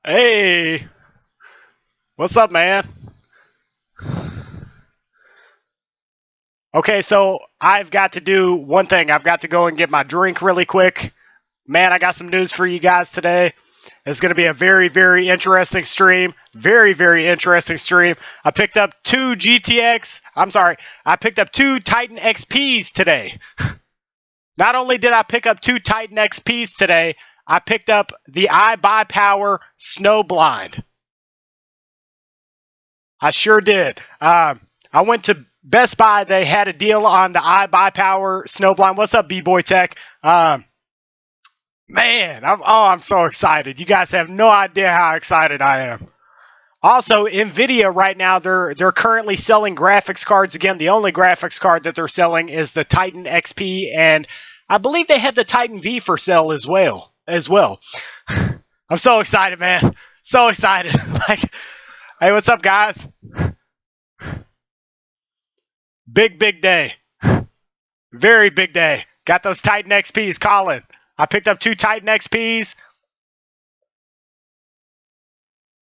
Hey, what's up, man? Okay, so I've got to do one thing. I've got to go and get my drink really quick. Man, I got some news for you guys today. It's going to be a very, very interesting stream. Very, very interesting stream. I picked up two GTX. I'm sorry. I picked up two Titan XPs today. Not only did I pick up two Titan XPs today, I picked up the IBUYPOWER Snowblind. I sure did. I went to Best Buy. They had a deal on the IBUYPOWER Snowblind. What's up, B-Boy Tech? Man, I'm so excited. You guys have no idea how excited I am. Also, Nvidia right now they're currently selling graphics cards again. The only graphics card that they're selling is the Titan XP, and I believe they have the Titan V for sale as well. I'm so excited, man. So excited. Hey, what's up, guys? Big day. Very big day. Got those Titan XPs, Colin. I picked up two Titan XPs.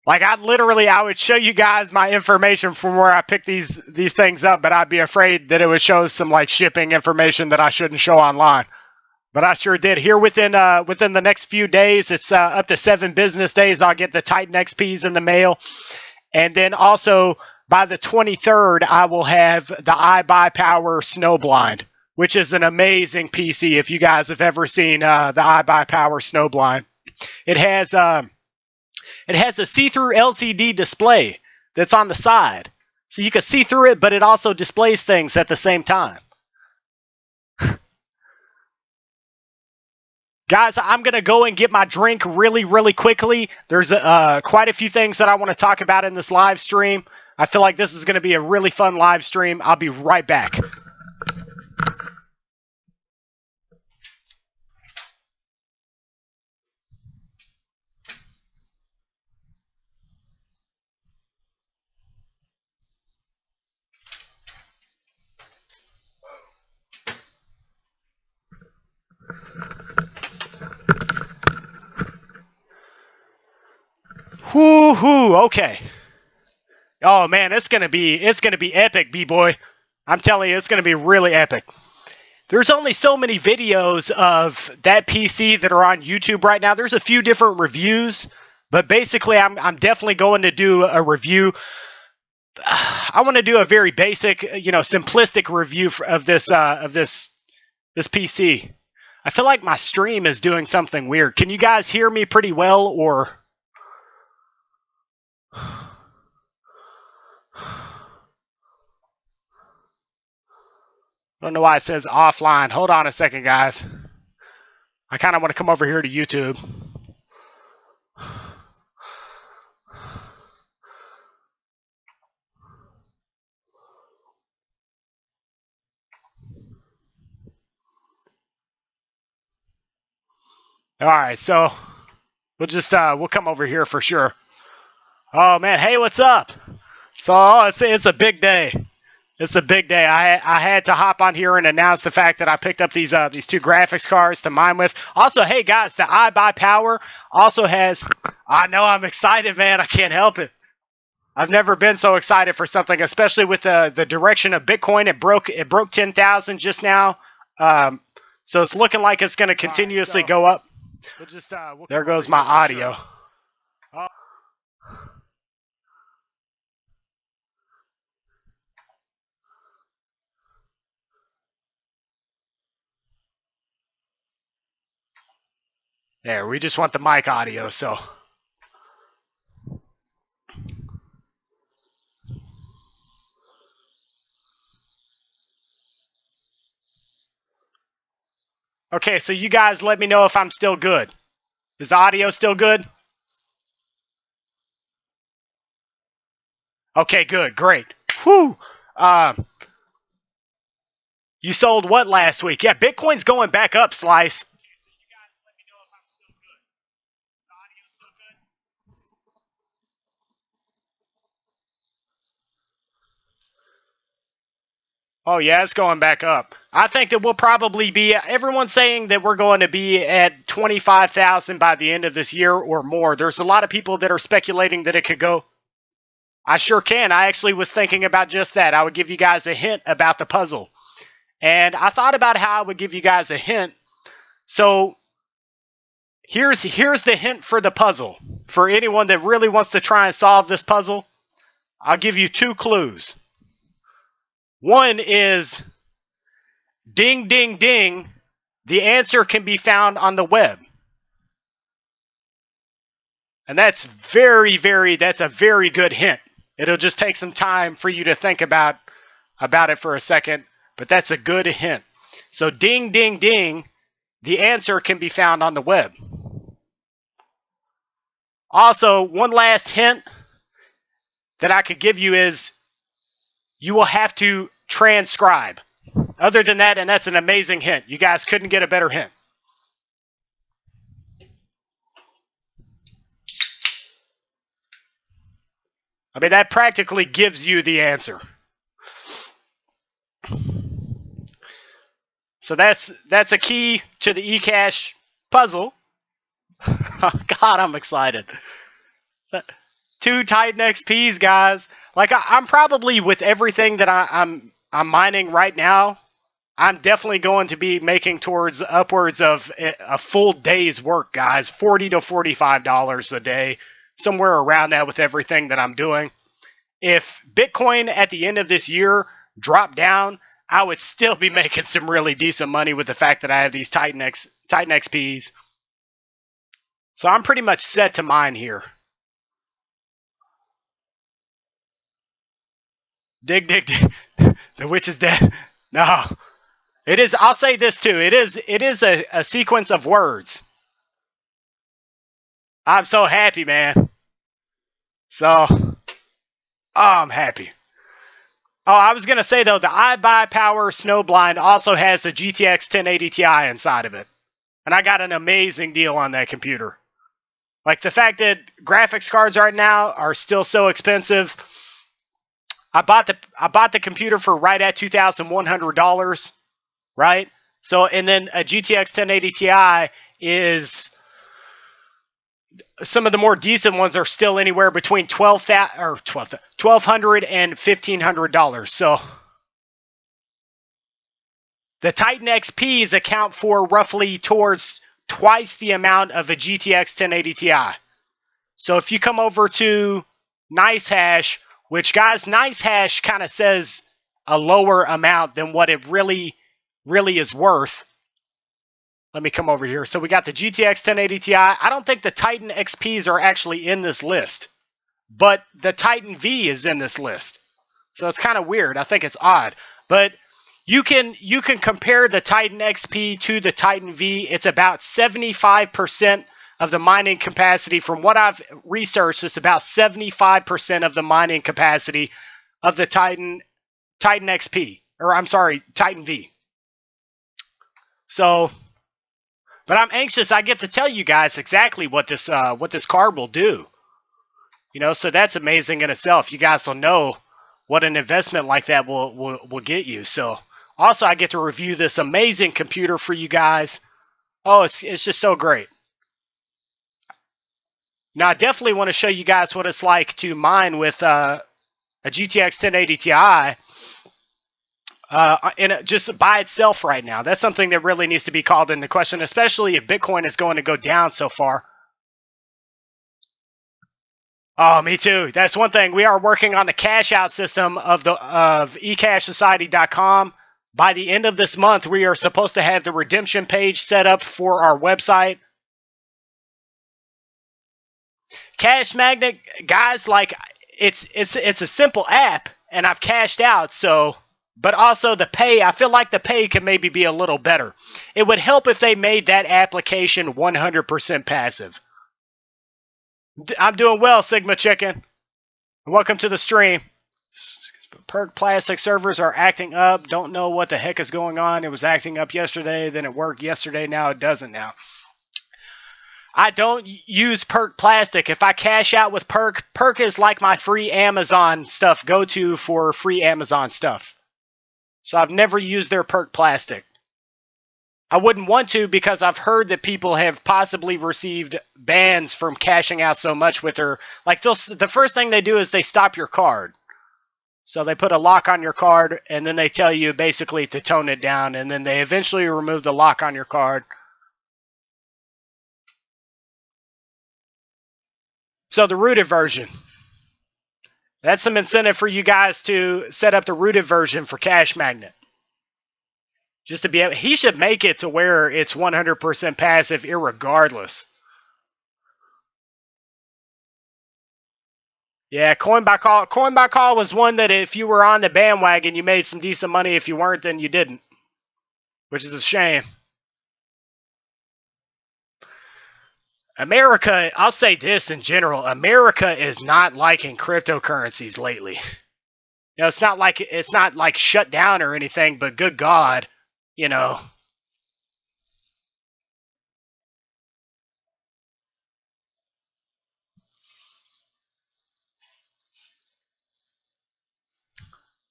I would show you guys my information from where I picked these things up, but I'd be afraid that it would show some shipping information that I shouldn't show online. But I sure did. Here within the next few days, it's up to 7 business days. I'll get the Titan XPs in the mail, and then also by the 23rd, I will have the IBUYPOWER Snowblind, which is an amazing PC. If you guys have ever seen the IBUYPOWER Snowblind, it has a see-through LCD display that's on the side, so you can see through it, but it also displays things at the same time. Guys, I'm going to go and get my drink really, really quickly. There's quite a few things that I want to talk about in this live stream. I feel like this is going to be a really fun live stream. I'll be right back. Whoo-hoo, okay. Oh man, it's gonna be epic, B-boy. I'm telling you, it's gonna be really epic. There's only so many videos of that PC that are on YouTube right now. There's a few different reviews, but basically, I'm definitely going to do a review. I want to do a very basic, simplistic review of this PC. I feel like my stream is doing something weird. Can you guys hear me pretty well, or? I don't know why it says offline. Hold on a second, guys. I kind of want to come over here to YouTube. All right, so we'll come over here for sure. Oh man, hey, what's up? So it's a big day. It's a big day. I had to hop on here and announce the fact that I picked up these two graphics cards to mine with. Also, hey guys, the IBUYPOWER also has. I know I'm excited, man. I can't help it. I've never been so excited for something, especially with the direction of Bitcoin. It broke 10,000 just now, so it's looking like it's going to continuously go up. There goes my audio. There, we just want the mic audio, so. Okay, so you guys let me know if I'm still good. Is the audio still good? Okay, good, great. Whew. You sold what last week? Yeah, Bitcoin's going back up, Slice. Oh, yeah, it's going back up. I think that we'll probably be, everyone's saying that we're going to be at 25,000 by the end of this year or more. There's a lot of people that are speculating that it could go. I sure can. I actually was thinking about just that. I would give you guys a hint about the puzzle. And I thought about how I would give you guys a hint. So here's the hint for the puzzle. For anyone that really wants to try and solve this puzzle, I'll give you 2 clues. One is ding, ding, ding. The answer can be found on the web. And that's that's a very good hint. It'll just take some time for you to think about it for a second, but that's a good hint. So ding, ding, ding. The answer can be found on the web. Also, one last hint that I could give you is you will have to transcribe. Other than that, and that's an amazing hint. You guys couldn't get a better hint. I mean, that practically gives you the answer. So that's a key to the eCash puzzle. Oh, God, I'm excited. 2 Titan XPs, guys. Like I'm probably with everything that I'm mining right now, I'm definitely going to be making towards upwards of a full day's work, guys. $40 to $45 a day, somewhere around that with everything that I'm doing. If Bitcoin at the end of this year dropped down, I would still be making some really decent money with the fact that I have these Titan XPs. So I'm pretty much set to mine here. Dig, dig, dig. The witch is dead. No. It is, I'll say this too. It is a sequence of words. I'm so happy, man. So, I'm happy. Oh, I was going to say, though, the IBUYPOWER SNOWBLIND also has a GTX 1080 Ti inside of it. And I got an amazing deal on that computer. Like, the fact that graphics cards right now are still so expensive. I bought the computer for right at $2,100, right? So, and then a GTX 1080 Ti is... Some of the more decent ones are still anywhere between $1,200 and $1,500. So the Titan XPs account for roughly towards twice the amount of a GTX 1080 Ti. So if you come over to NiceHash, which guys, NiceHash kind of says a lower amount than what it really is worth. Let me come over here. So we got the GTX 1080 Ti. I don't think the Titan XPs are actually in this list, but the Titan V is in this list. So it's kind of weird. I think it's odd. But you can compare the Titan XP to the Titan V. It's about 75% of the mining capacity. From what I've researched, it's about 75% of the mining capacity of the Titan XP. Or I'm sorry, Titan V. So... But I'm anxious. I get to tell you guys exactly what this card will do. You know, so that's amazing in itself. You guys will know what an investment like that will get you. So also I get to review this amazing computer for you guys. Oh, it's just so great. Now I definitely want to show you guys what it's like to mine with a GTX 1080 Ti. Just by itself right now. That's something that really needs to be called into question, especially if Bitcoin is going to go down so far. Oh, me too. That's one thing. We are working on the cash out system of eCashSociety.com. By the end of this month, we are supposed to have the redemption page set up for our website. Cash Magnet, guys, like it's a simple app, and I've cashed out, so... But also the pay, I feel like the pay could maybe be a little better. It would help if they made that application 100% passive. I'm doing well, Sigma Chicken. Welcome to the stream. Perk Plastic servers are acting up. Don't know what the heck is going on. It was acting up yesterday, then it worked yesterday, now it doesn't now. I don't use Perk Plastic. If I cash out with Perk, Perk is like my free Amazon stuff go-to for free Amazon stuff. So I've never used their perk plastic. I wouldn't want to because I've heard that people have possibly received bans from cashing out so much with their, like the first thing they do is they stop your card. So they put a lock on your card and then they tell you basically to tone it down, and then they eventually remove the lock on your card. So the rooted version. That's some incentive for you guys to set up the rooted version for Cash Magnet. Just to be able, he should make it to where it's 100% passive irregardless. Yeah, coin by call. Coin by call was one that if you were on the bandwagon, you made some decent money. If you weren't, then you didn't, which is a shame. America, I'll say this in general, America is not liking cryptocurrencies lately. You know, it's not like shut down or anything, but good God, you know.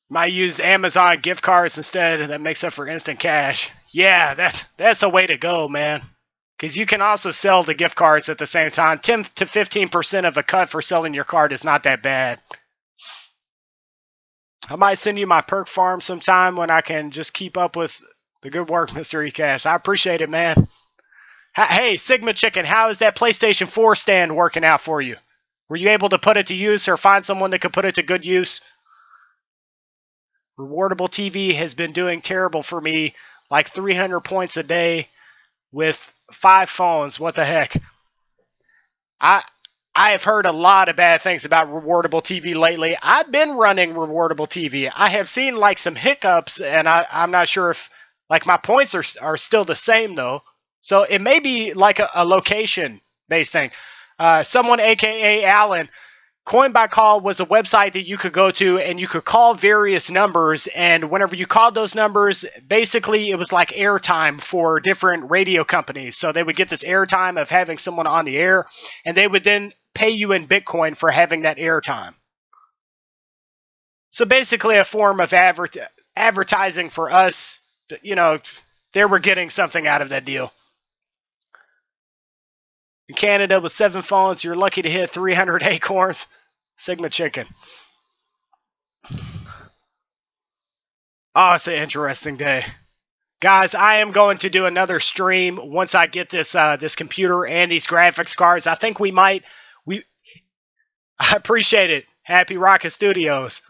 Might use Amazon gift cards instead. That makes up for instant cash. Yeah, that's a way to go, man. Because you can also sell the gift cards at the same time. 10 to 15% of a cut for selling your card is not that bad. I might send you my perk farm sometime when I can just keep up with the good work, Mr. eCash. I appreciate it, man. Hey, Sigma Chicken, how is that PlayStation 4 stand working out for you? Were you able to put it to use or find someone that could put it to good use? Rewardable TV has been doing terrible for me, like 300 points a day with 5 phones. What the heck? I have heard a lot of bad things about Rewardable TV lately. I've been running Rewardable TV. I have seen like some hiccups, and I'm not sure if like my points are still the same though. So it may be like a location-based thing. Someone, aka Alan, Coin by Call was a website that you could go to and you could call various numbers, and whenever you called those numbers, basically it was like airtime for different radio companies. So they would get this airtime of having someone on the air, and they would then pay you in Bitcoin for having that airtime. So basically a form of advertising for us. You know, they were getting something out of that deal. In Canada with 7 phones, you're lucky to hit 300 acorns. Sigma Chicken. Oh, it's an interesting day. Guys, I am going to do another stream once I get this this computer and these graphics cards. I think I appreciate it. Happy Rocket Studios.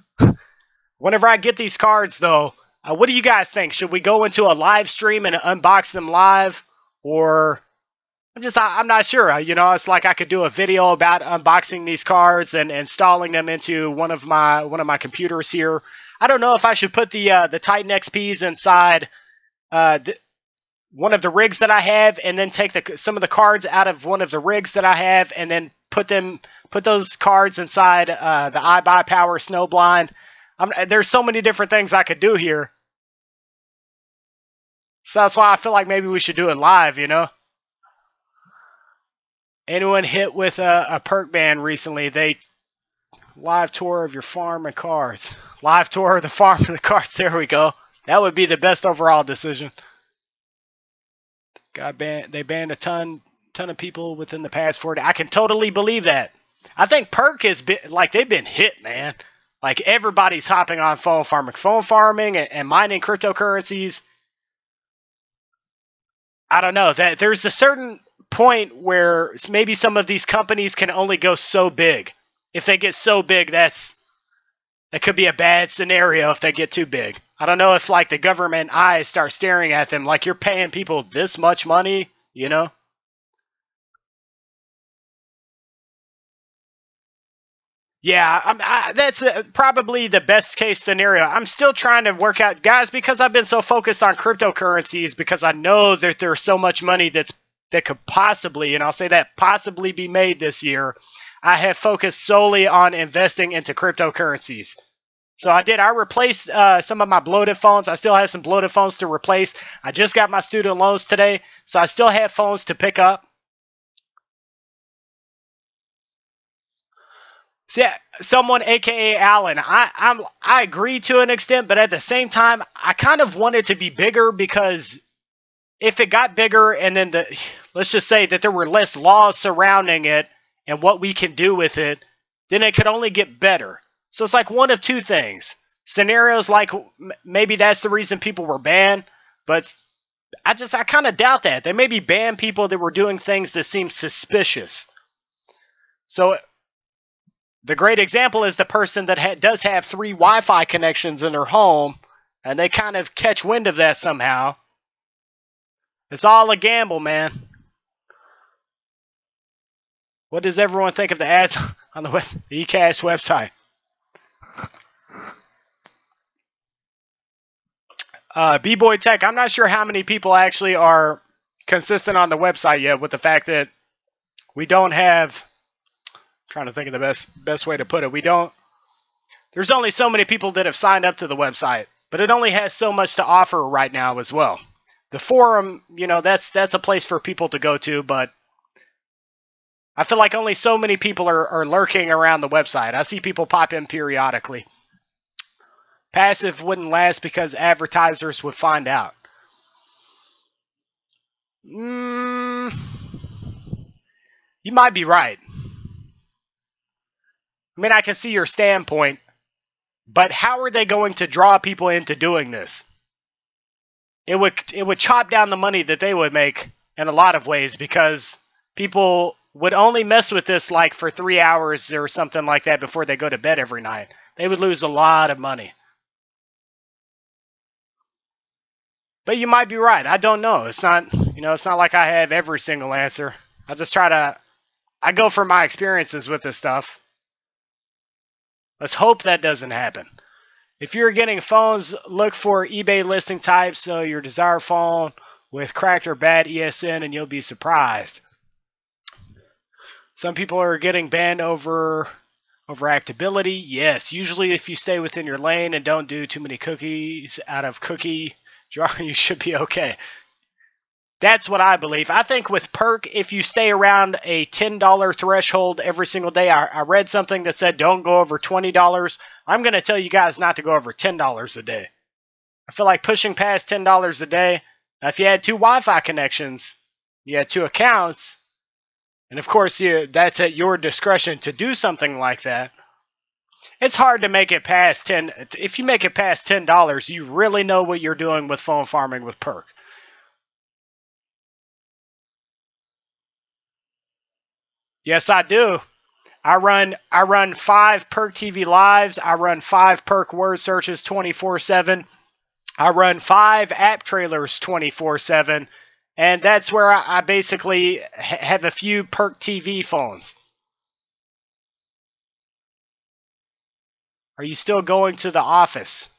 Whenever I get these cards, though, what do you guys think? Should we go into a live stream and unbox them live? Or I'm not sure. You know, it's like I could do a video about unboxing these cards and installing them into one of my computers here. I don't know if I should put the Titan XPs inside one of the rigs that I have, and then take some of the cards out of one of the rigs that I have, and then put those cards inside the IBUYPOWER Snowblind. There's so many different things I could do here. So that's why I feel like maybe we should do it live, you know? Anyone hit with a perk ban recently? They live tour of your farm and cards. Live tour of the farm and the cards. There we go. That would be the best overall decision. They banned a ton of people within the past 4 days. I can totally believe that. I think perk has been like they've been hit, man. Like everybody's hopping on phone farming and mining cryptocurrencies. I don't know. That there's a certain point where maybe some of these companies can only go so big. If they get so big, that could be a bad scenario if they get too big. I don't know if like the government eyes start staring at them like you're paying people this much money, you know? Yeah, that's probably the best case scenario. I'm still trying to work out, guys, because I've been so focused on cryptocurrencies, because I know that there's so much money that could possibly, and I'll say that, possibly be made this year. I have focused solely on investing into cryptocurrencies. So I replaced some of my bloated phones. I still have some bloated phones to replace. I just got my student loans today, so I still have phones to pick up. So yeah, someone, aka Alan, I agree to an extent, but at the same time, I kind of want it to be bigger because if it got bigger and then let's just say that there were less laws surrounding it and what we can do with it, then it could only get better. So it's like one of two things. Scenarios like maybe that's the reason people were banned, but I kind of doubt that. They maybe banned people that were doing things that seem suspicious. So the great example is the person that does have 3 Wi-Fi connections in their home, and they kind of catch wind of that somehow. It's all a gamble, man. What does everyone think of the ads on the eCash website? B-Boy Tech, I'm not sure how many people actually are consistent on the website yet with the fact that we don't have, I'm trying to think of the best way to put it. There's only so many people that have signed up to the website, but it only has so much to offer right now as well. The forum, that's a place for people to go to, but I feel like only so many people are lurking around the website. I see people pop in periodically. Passive wouldn't last because advertisers would find out. You might be right. I mean, I can see your standpoint, but how are they going to draw people into doing this? It would chop down the money that they would make in a lot of ways because people would only mess with this like for 3 hours or something like that before they go to bed every night. They would lose a lot of money. But you might be right. I don't know. It's not, it's not like I have every single answer. I go for my experiences with this stuff. Let's hope that doesn't happen. If you're getting phones, look for eBay listing types, so your desired phone with cracked or bad ESN, and you'll be surprised. Some people are getting banned over overactability. Yes, usually if you stay within your lane and don't do too many cookies out of cookie jar, you should be okay. That's what I believe. I think with perk, if you stay around a $10 threshold every single day, I read something that said don't go over $20. I'm going to tell you guys not to go over $10 a day. I feel like pushing past $10 a day, if you had 2 Wi-Fi connections, you had 2 accounts, and of course that's at your discretion to do something like that. It's hard to make it past 10. If you make it past $10, you really know what you're doing with phone farming with perk. Yes, I do. I run 5 perk TV lives. I run 5 perk word searches 24/7. I run 5 app trailers 24/7, and that's where I basically have a few perk TV phones. Are you still going to the office?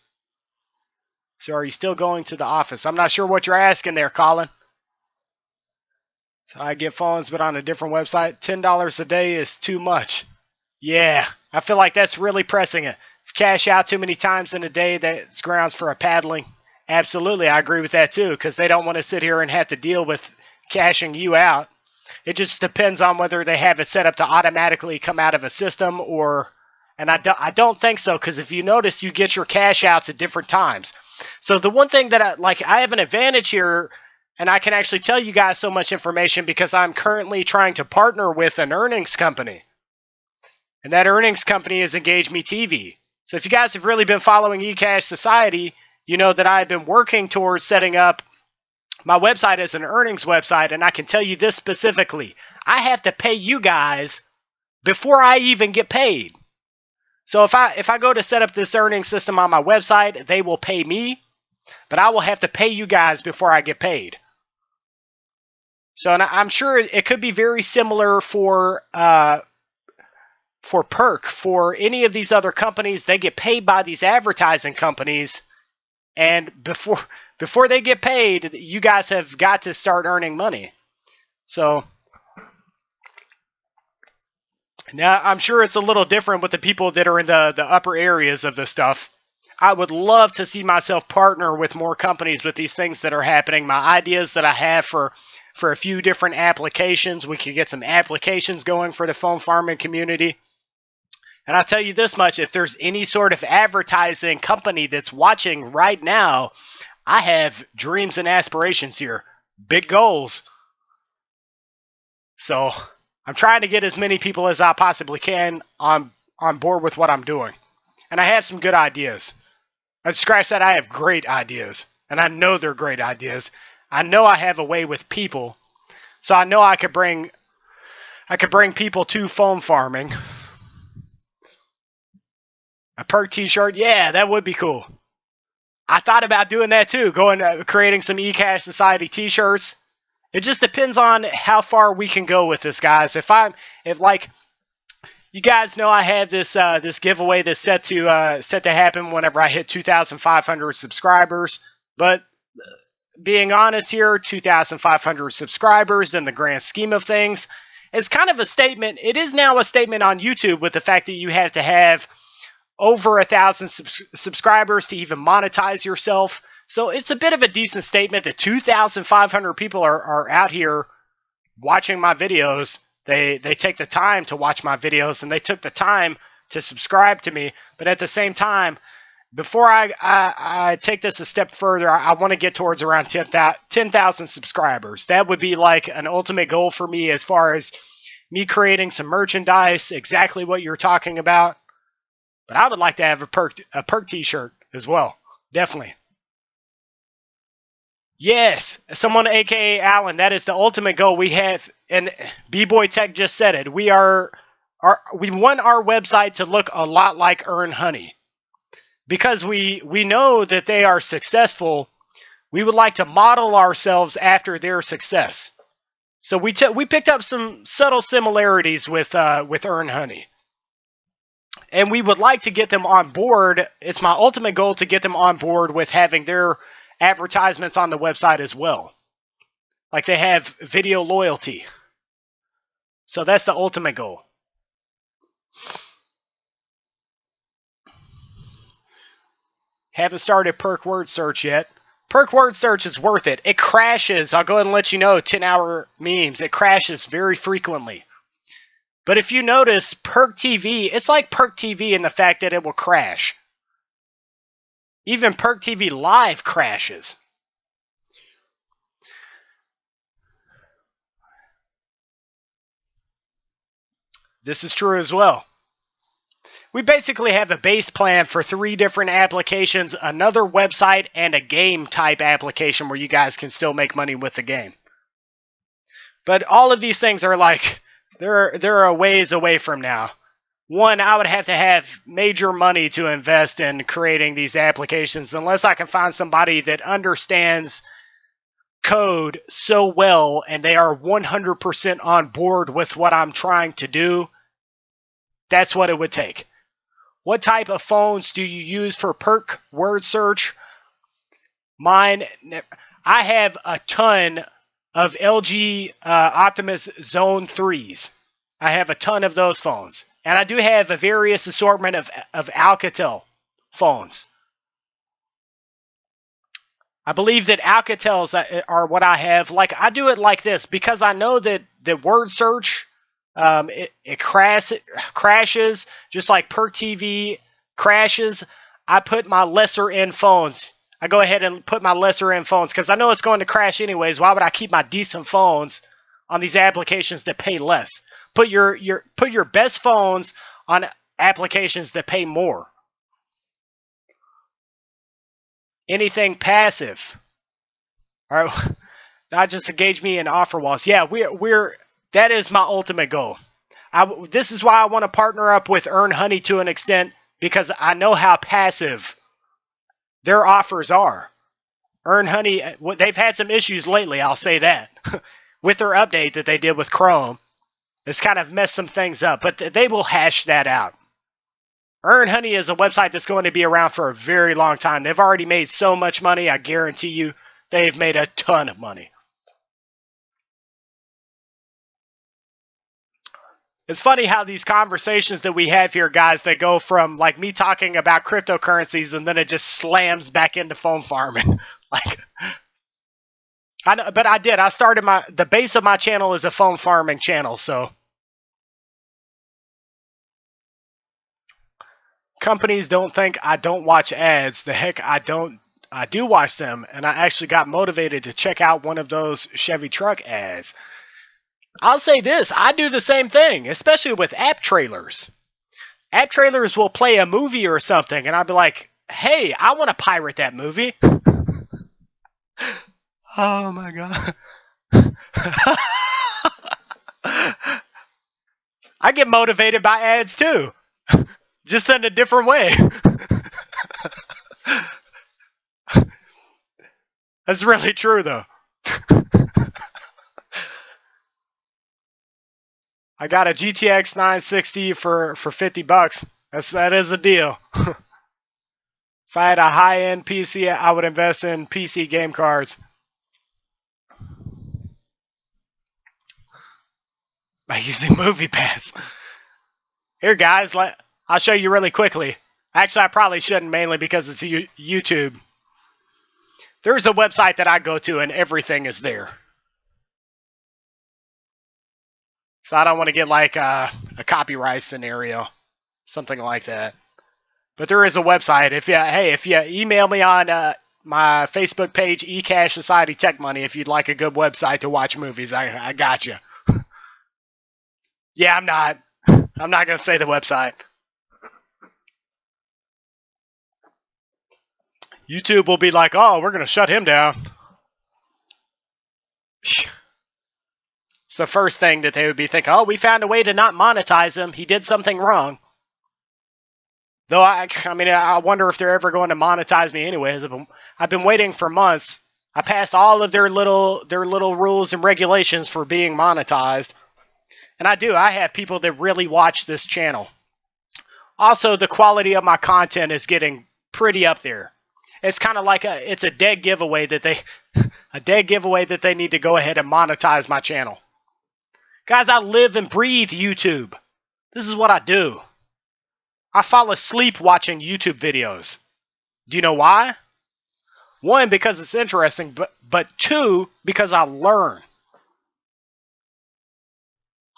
So are you still going to the office? I'm not sure what you're asking there, Colin. So I get phones, but on a different website. $10 a day is too much. Yeah, I feel like that's really pressing it. If you cash out too many times in a day, that's grounds for a paddling. Absolutely, I agree with that too, because they don't want to sit here and have to deal with cashing you out. It just depends on whether they have it set up to automatically come out of a system and I don't think so, because if you notice, you get your cash outs at different times. So the one thing that I have an advantage here, and I can actually tell you guys so much information because I'm currently trying to partner with an earnings company. And that earnings company is Engage Me TV. So if you guys have really been following eCash Society, you know that I've been working towards setting up my website as an earnings website, and I can tell you this specifically. I have to pay you guys before I even get paid. So if I go to set up this earning system on my website, they will pay me, but I will have to pay you guys before I get paid. So and I'm sure it could be very similar for perk. For any of these other companies, they get paid by these advertising companies, and before they get paid, you guys have got to start earning money. So now I'm sure it's a little different with the people that are in the upper areas of the stuff. I would love to see myself partner with more companies with these things that are happening. My ideas that I have for a few different applications. We could get some applications going for the phone farming community. And I'll tell you this much, if there's any sort of advertising company that's watching right now, I have dreams and aspirations here. Big goals. So I'm trying to get as many people as I possibly can on board with what I'm doing. And I have some good ideas. I scratch that, I have great ideas. And I know they're great ideas. I know I have a way with people. So I know I could bring people to foam farming. A perk t-shirt, yeah, that would be cool. I thought about doing that too, creating some eCash Society t-shirts. It just depends on how far we can go with this, guys. If like you guys know, I have this this giveaway that's set to happen whenever I hit 2,500 subscribers. But being honest here, 2,500 subscribers in the grand scheme of things, it's kind of a statement. It is now a statement on YouTube with the fact that you have to have over 1,000 subscribers to even monetize yourself. So it's a bit of a decent statement that 2,500 people are out here watching my videos. They take the time to watch my videos, and they took the time to subscribe to me. But at the same time, before I take this a step further, I want to get towards around 10,000 subscribers. That would be like an ultimate goal for me as far as me creating some merchandise, exactly what you're talking about. But I would like to have a perk t-shirt as well. Definitely. Yes, someone aka Alan, that is the ultimate goal we have, and B-Boy Tech just said it. We want our website to look a lot like Earn Honey. Because we know that they are successful, we would like to model ourselves after their success. So we picked up some subtle similarities with Earn Honey. And we would like to get them on board. It's my ultimate goal to get them on board with having their advertisements on the website as well. Like they have video loyalty. So that's the ultimate goal. Haven't started perk word search yet. Perk word search is worth it. It crashes. I'll go ahead and let you know, 10-hour memes. It crashes very frequently. But if you notice, Perk TV, it's like Perk TV in the fact that it will crash. Even Perk TV Live crashes. This is true as well. We basically have a base plan for 3 different applications, another website, and a game type application where you guys can still make money with the game. But all of these things are like, they're a ways away from now. One, I would have to have major money to invest in creating these applications unless I can find somebody that understands code so well and they are 100% on board with what I'm trying to do. That's what it would take. What type of phones do you use for perk word search? Mine, I have a ton of LG Optimus Zone 3s. I have a ton of those phones. And I do have a various assortment of Alcatel phones. I believe that Alcatels are what I have. Like, I do it like this because I know that the word search, it crashes, just like Perk TV crashes. I put my lesser end phones. I go ahead and put my lesser end phones because I know it's going to crash anyways. Why would I keep my decent phones on these applications that pay less? Put your best phones on applications that pay more. Anything passive. All right, not just engage me in offer walls. Yeah, that is my ultimate goal. This is why I want to partner up with Earn Honey to an extent because I know how passive their offers are. Earn Honey, they've had some issues lately, I'll say that, with their update that they did with Chrome. It's kind of messed some things up, but they will hash that out. Earn Honey is a website that's going to be around for a very long time. They've already made so much money, I guarantee you they've made a ton of money. It's funny how these conversations that we have here, guys, they go from like me talking about cryptocurrencies and then it just slams back into foam farming. Like, I know, but I did. I started the base of my channel is a foam farming channel, so. Companies don't think I don't watch ads. The heck I don't. I do watch them, and I actually got motivated to check out one of those Chevy truck ads. I'll say this, I do the same thing, especially with app trailers. App trailers will play a movie or something, and I'll be like, hey, I want to pirate that movie. Oh my god. I get motivated by ads too, just in a different way. That's really true though. I got a GTX 960 for $50. That is a deal. If I had a high-end PC, I would invest in PC game cards. By using MoviePass. Here, guys, I'll show you really quickly. Actually, I probably shouldn't, mainly because it's YouTube. There's a website that I go to, and everything is there. So I don't want to get like a copyright scenario, something like that. But there is a website. If you email me on my Facebook page, eCash Society Tech Money, if you'd like a good website to watch movies, I got you. Yeah, I'm not gonna say the website. YouTube will be like, oh, we're gonna shut him down. It's the first thing that they would be thinking. Oh, we found a way to not monetize him. He did something wrong. Though I mean, I wonder if they're ever going to monetize me anyways. I've been waiting for months. I passed all of their little rules and regulations for being monetized. And I have people that really watch this channel. Also, the quality of my content is getting pretty up there. It's kind of like it's a dead giveaway that they need to go ahead and monetize my channel. Guys, I live and breathe YouTube. This is what I do. I fall asleep watching YouTube videos. Do you know why? One, because it's interesting, but two, because I learn.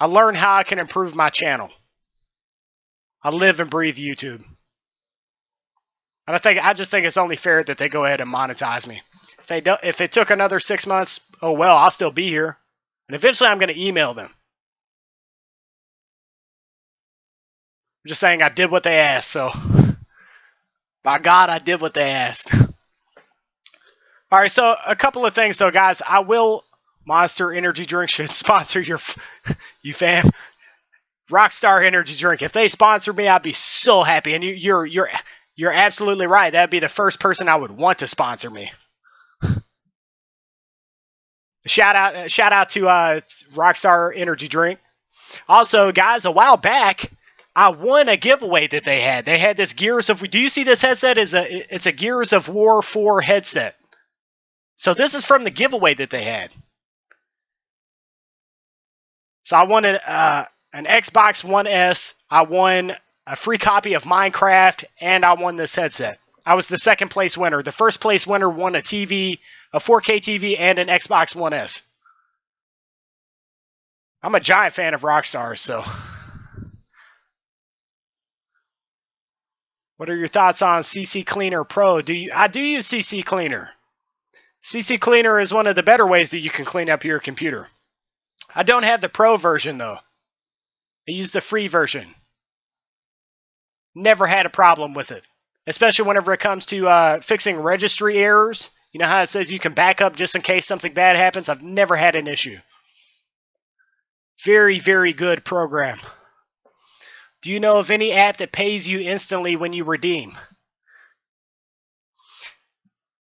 I learn how I can improve my channel. I live and breathe YouTube. And I just think it's only fair that they go ahead and monetize me. If it took another 6 months, oh well, I'll still be here. And eventually I'm going to email them. I'm just saying I did what they asked, so by God, I did what they asked. All right, so a couple of things though, guys. I will Monster Energy Drink should sponsor you fam. Rockstar Energy Drink. If they sponsor me, I'd be so happy. And you're absolutely right. That'd be the first person I would want to sponsor me. Shout out to Rockstar Energy Drink. Also, guys, a while back, I won a giveaway that they had. They had this Gears of. Do you see this headset? It's a Gears of War 4 headset. So this is from the giveaway that they had. So I won an Xbox One S. I won a free copy of Minecraft, and I won this headset. I was the second place winner. The first place winner won a TV, a 4K TV, and an Xbox One S. I'm a giant fan of Rockstar, so. What are your thoughts on CC Cleaner Pro? I do use CC Cleaner. CC Cleaner is one of the better ways that you can clean up your computer. I don't have the Pro version, though. I use the free version. Never had a problem with it. Especially whenever it comes to fixing registry errors. You know how it says you can back up just in case something bad happens? I've never had an issue. Very, very good program. Do you know of any app that pays you instantly when you redeem?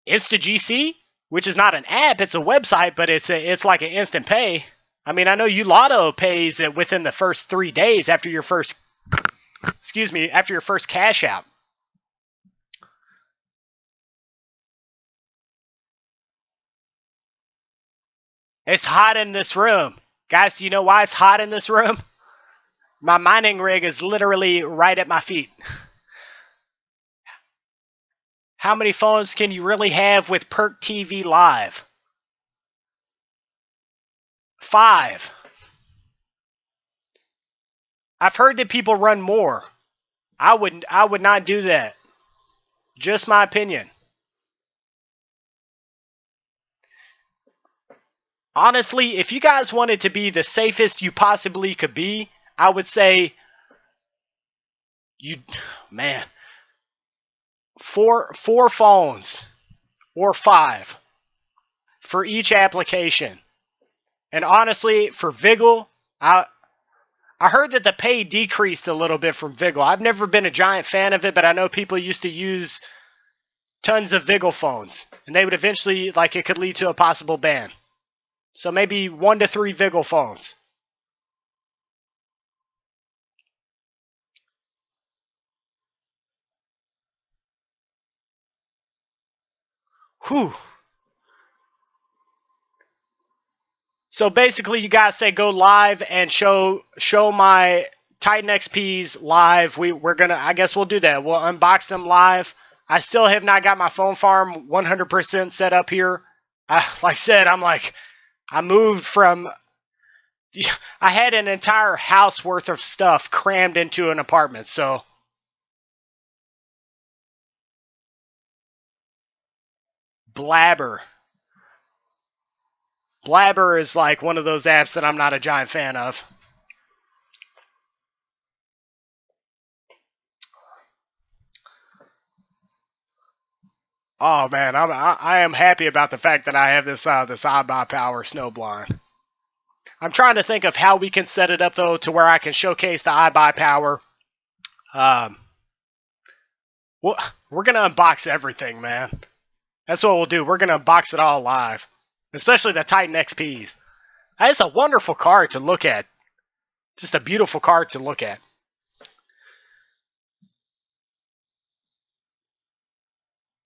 InstaGC, which is not an app, it's a website, but it's like an instant pay. I mean, I know Ulotto pays it within the first 3 days after your first cash out. It's hot in this room. Guys, do you know why it's hot in this room? My mining rig is literally right at my feet. How many phones can you really have with Perk TV Live? 5. I've heard that people run more. I would not do that. Just my opinion. Honestly, if you guys wanted to be the safest you possibly could be, I would say man, four phones or 5 for each application. And honestly, for Vigil, I heard that the pay decreased a little bit from Vigil. I've never been a giant fan of it, but I know people used to use tons of Vigil phones, and they would eventually, like, it could lead to a possible ban. So maybe 1 to 3 Vigil phones. Whew. So basically, you guys say go live and show my Titan XPs live. We're gonna, I guess we'll do that. We'll unbox them live. I still have not got my phone farm 100% set up here. Like I said, I moved from. I had an entire house worth of stuff crammed into an apartment. So Blabber. Blabber is like one of those apps that I'm not a giant fan of. Oh man, I am happy about the fact that I have this IBUYPOWER Snowblind. I'm trying to think of how we can set it up though to where I can showcase the IBUYPOWER. We're gonna unbox everything, man. That's what we'll do. We're gonna unbox it all live, especially the Titan XPs. It's a wonderful card to look at. Just a beautiful card to look at.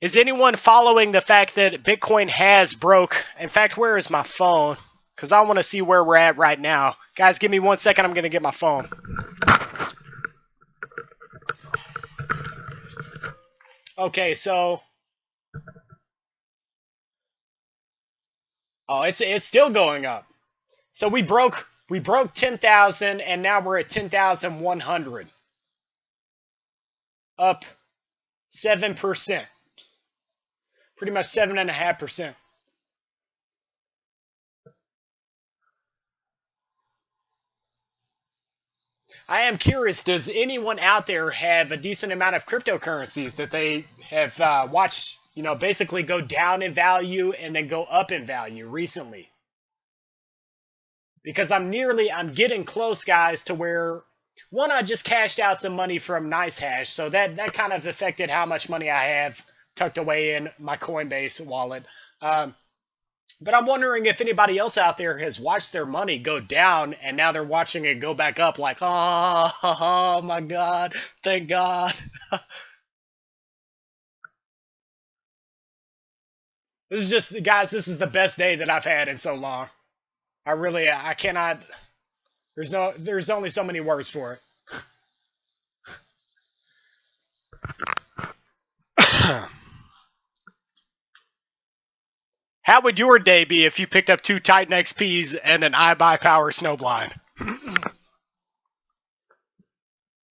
Is anyone following the fact that Bitcoin has broke? In fact, where is my phone? Because I want to see where we're at right now. Guys, give me 1 second. I'm going to get my phone. Okay, so... Oh, it's still going up. So we broke 10,000, and now we're at 10,100. Up 7%. Pretty much 7.5%. I am curious, does anyone out there have a decent amount of cryptocurrencies that they have watched, basically go down in value and then go up in value recently? Because I'm getting close, guys, to where, one, I just cashed out some money from NiceHash, so that kind of affected how much money I have tucked away in my Coinbase wallet. But I'm wondering if anybody else out there has watched their money go down and now they're watching it go back up like, oh my God, thank God. This is just, guys, this is the best day that I've had in so long. I cannot, there's only so many words for it. How would your day be if you picked up 2 Titan XPs and an IBUYPOWER Snowblind?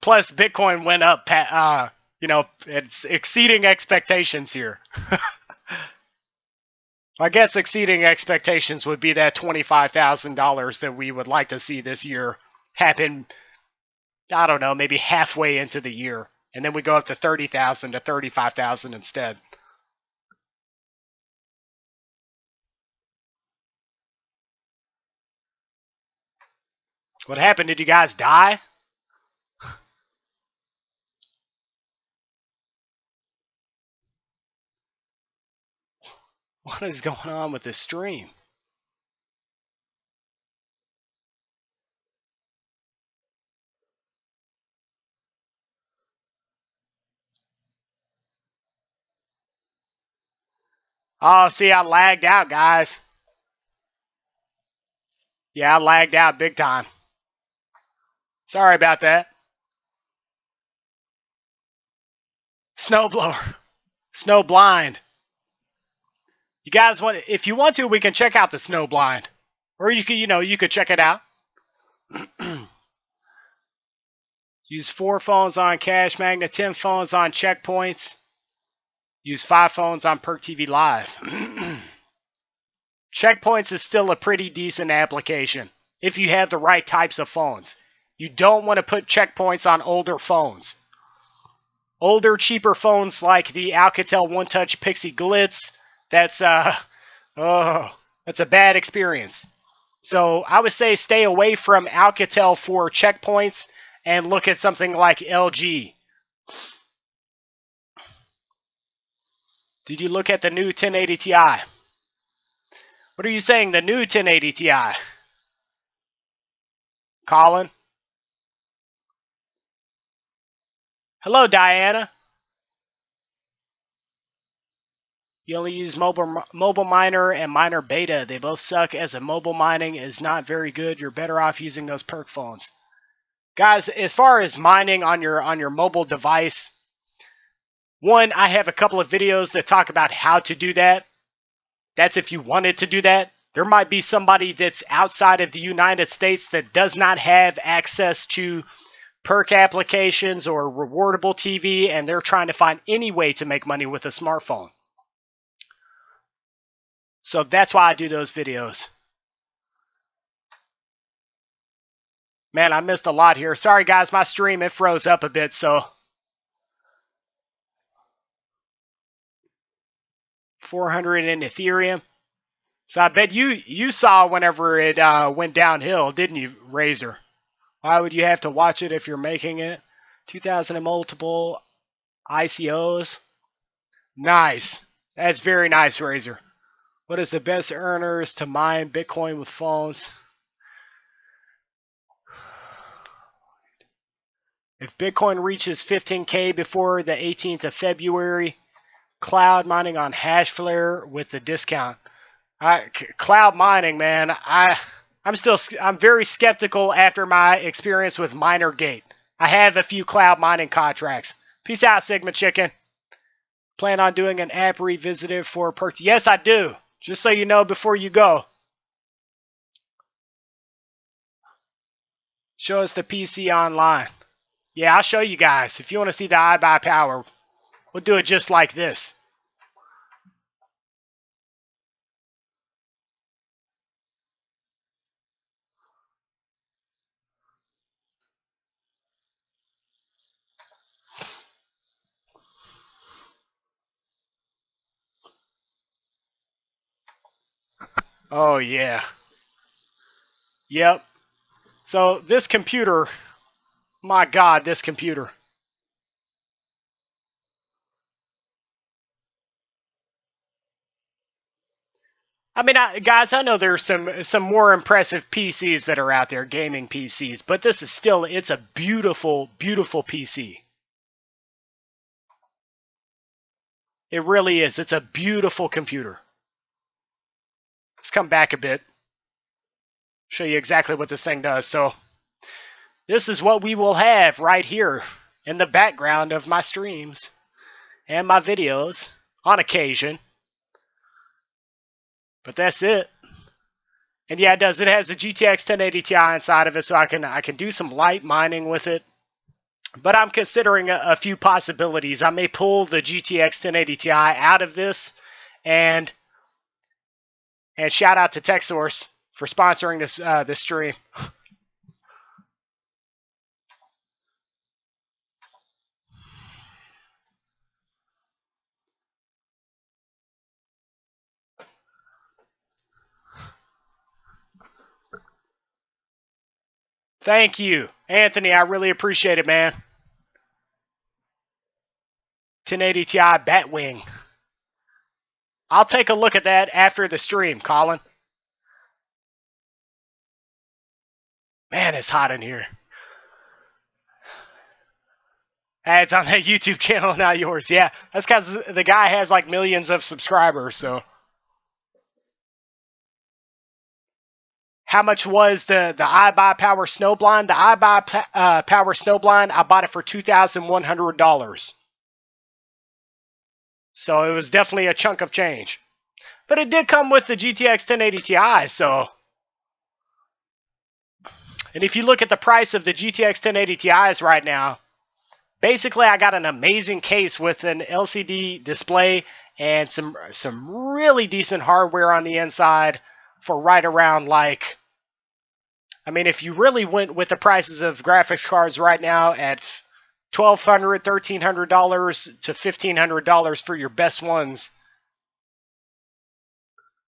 Plus, Bitcoin went up. It's exceeding expectations here. I guess exceeding expectations would be that $25,000 that we would like to see this year happen. I don't know, maybe halfway into the year, and then we go up to 30,000 to 35,000 instead. What happened? Did you guys die? What is going on with this stream? Oh, see, I lagged out, guys. Yeah, I lagged out big time. Sorry about that. Snowblower. Snowblind. You guys want, if you want to, we can check out the Snowblind. Or you could check it out. You Use 4 phones on Cash Magnet, 10 phones on checkpoints. Use 5 phones on Perk TV Live. Checkpoints is still a pretty decent application if you have the right types of phones. You don't want to put checkpoints on older phones. Older, cheaper phones like the Alcatel One Touch Pixie Glitz, that's a bad experience. So I would say stay away from Alcatel for checkpoints and look at something like LG. Did you look at the new 1080 Ti? What are you saying, the new 1080 Ti? Colin? Hello, Diana. You only use mobile miner and miner beta. They both suck, as a mobile mining is not very good. You're better off using those perk phones. Guys, as far as mining on your mobile device, one, I have a couple of videos that talk about how to do that. That's if you wanted to do that. There might be somebody that's outside of the United States that does not have access to perk applications or rewardable TV, and they're trying to find any way to make money with a smartphone. So that's why I do those videos. Man, I missed a lot here. Sorry, guys, my stream, it froze up a bit, so. 400 in Ethereum. So I bet you saw whenever it went downhill, didn't you, Razor? Why would you have to watch it if you're making it? 2,000 in multiple ICOs. Nice. That's very nice, Razor. What is the best earners to mine Bitcoin with phones? If Bitcoin reaches 15K before the 18th of February, cloud mining on Hashflare with the discount. Cloud mining, man, I'm very skeptical after my experience with MinerGate. I have a few cloud mining contracts. Peace out, Sigma Chicken. Plan on doing an app revisited for perks? Yes, I do. Just so you know before you go. Show us the PC online. Yeah, I'll show you guys. If you want to see the IBUYPOWER, we'll do it just like this. Oh, yeah. Yep. So this computer, my God, this computer. I mean, guys, I know there's some more impressive PCs that are out there, gaming PCs, but this is still, it's a beautiful, beautiful PC. It really is. It's a beautiful computer. Let's come back a bit. Show you exactly what this thing does. So this is what we will have right here in the background of my streams and my videos on occasion. But that's it. And yeah, it does. It has a GTX 1080 Ti inside of it, so I can do some light mining with it. But I'm considering a few possibilities. I may pull the GTX 1080 Ti out of this, and shout out to TechSource for sponsoring this stream. Thank you, Anthony. I really appreciate it, man. 1080 Ti Batwing. I'll take a look at that after the stream, Colin. Man, it's hot in here. It's on that YouTube channel, not yours. Yeah, that's because the guy has like millions of subscribers, so. How much was the IBUYPOWER Snowblind? The IBUYPOWER Snowblind, I bought it for $2,100. So it was definitely a chunk of change. But it did come with the GTX 1080 Ti, so And if you look at the price of the GTX 1080 Ti's right now, basically I got an amazing case with an LCD display and some really decent hardware on the inside for right around like, I mean, if you really went with the prices of graphics cards right now at $1,200, $1,300 to $1,500 for your best ones,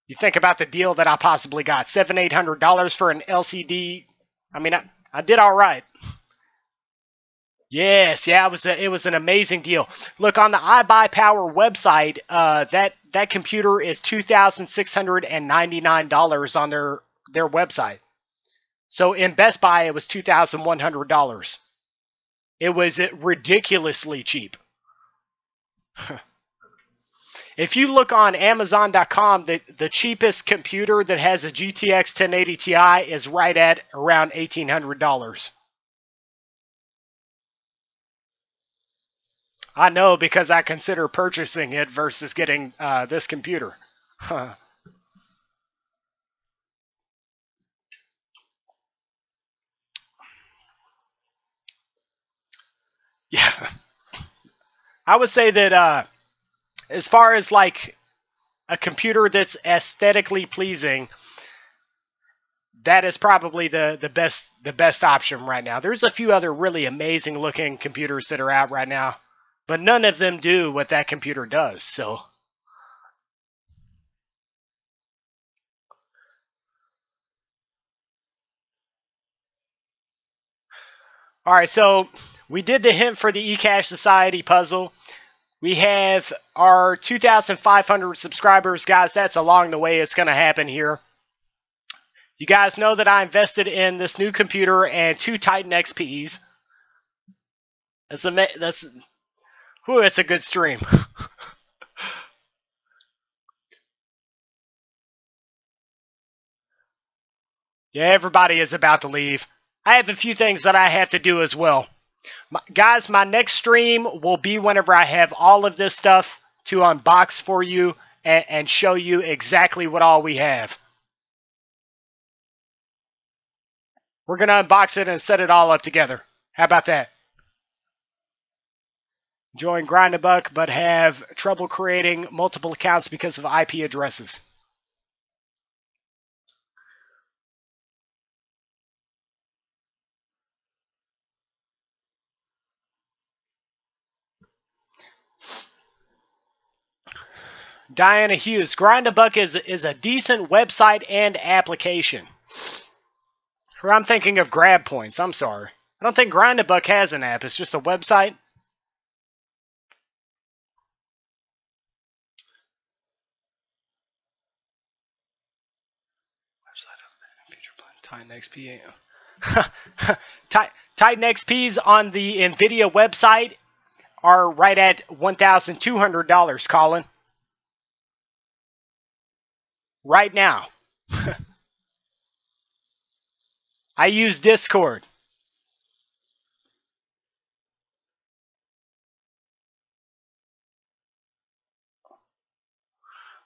you think about the deal that I possibly got, $700, $800 for an LCD. I mean, I did all right. Yes, yeah, it was an amazing deal. Look, on the IBUYPOWER website, that computer is $2,699 on their website. So in Best Buy, it was $2,100. It was ridiculously cheap. If you look on Amazon.com, the cheapest computer that has a GTX 1080 Ti is right at around $1,800. I know, because I consider purchasing it versus getting this computer. Yeah. I would say that as far as like a computer that's aesthetically pleasing, that is probably the best option right now. There's a few other really amazing looking computers that are out right now, but none of them do what that computer does. So all right, so we did the hint for the eCash Society puzzle. We have our 2,500 subscribers. Guys, that's along the way. It's going to happen here. You guys know that I invested in this new computer and 2 Titan XPs. It's a good stream. Yeah, everybody is about to leave. I have a few things that I have to do as well. Guys, my next stream will be whenever I have all of this stuff to unbox for you and show you exactly what all we have. We're going to unbox it and set it all up together. How about that? Join Grind-A-Buck, but have trouble creating multiple accounts because of IP addresses. Diana Hughes, Grind-A-Buck is a decent website and application. Or I'm thinking of Grab Points. I'm sorry. I don't think Grind-A-Buck has an app. It's just a website. Titan XP. Titan XPs on the NVIDIA website are right at $1,200, Colin. Right now. I use Discord.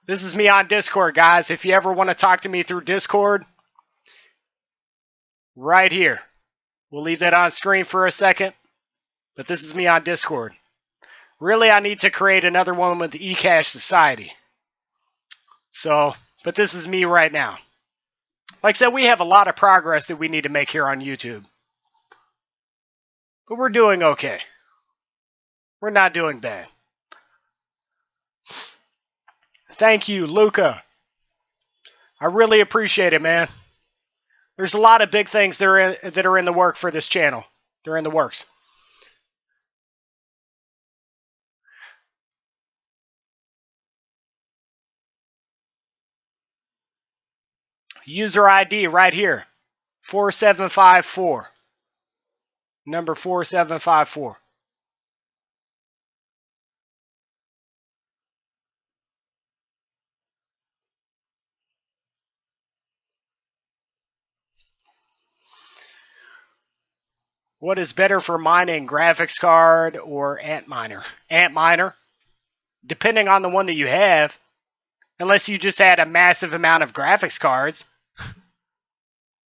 This is me on Discord, guys. If you ever want to talk to me through Discord, right here. We'll leave that on screen for a second. But this is me on Discord. Really, I need to create another one with the eCash Society. So, but this is me right now. Like I said, we have a lot of progress that we need to make here on YouTube. But we're doing okay. We're not doing bad. Thank you, Luca. I really appreciate it, man. There's a lot of big things that are in the work for this channel. They're in the works. User ID right here. 4754. Number 4754. What is better for mining, graphics card or Antminer? Antminer, depending on the one that you have, unless you just had a massive amount of graphics cards.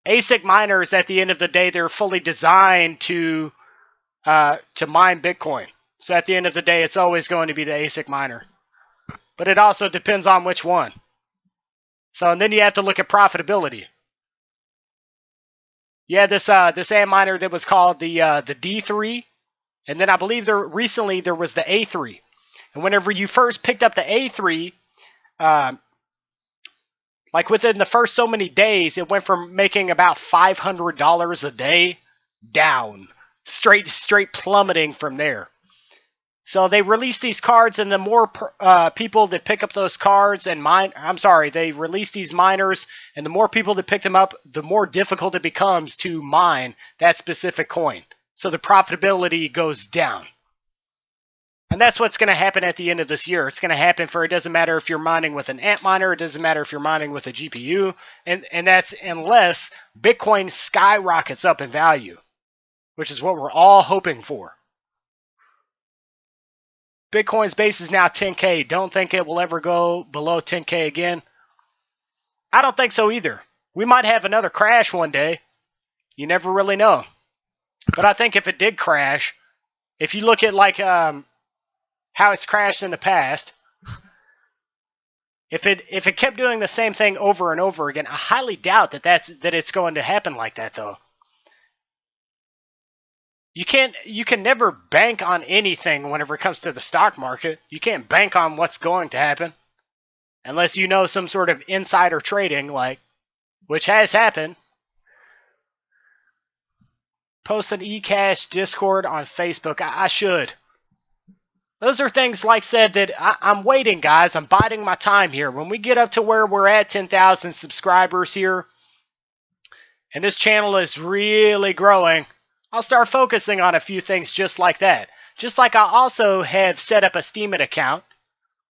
ASIC miners, at the end of the day, they're fully designed to mine Bitcoin. So at the end of the day, it's always going to be the ASIC miner. But it also depends on which one. So, and then you have to look at profitability. Yeah, this AND miner that was called the D3, and then I believe recently there was the A3. And whenever you first picked up the A3, like within the first so many days, it went from making about $500 a day down, straight plummeting from there. So they release these cards, and the more people that pick up those cards and they release these miners, and the more people that pick them up, the more difficult it becomes to mine that specific coin. So the profitability goes down. And that's what's going to happen at the end of this year. It's going to happen it doesn't matter if you're mining with an ANT miner, it doesn't matter if you're mining with a GPU, and that's unless Bitcoin skyrockets up in value, which is what we're all hoping for. Bitcoin's base is now 10K. Don't think it will ever go below 10K again. I don't think so either. We might have another crash one day. You never really know. But I think if it did crash, if you look at like how it's crashed in the past, if it kept doing the same thing over and over again, I highly doubt that it's going to happen like that though. You can never bank on anything whenever it comes to the stock market. You can't bank on what's going to happen unless you know some sort of insider trading, which has happened. Post an eCash Discord on Facebook. I should. Those are things, like said, that I'm waiting, guys. I'm biding my time here. When we get up to where we're at 10,000 subscribers here, and this channel is really growing, I'll start focusing on a few things just like that. Just like I also have set up a Steemit account.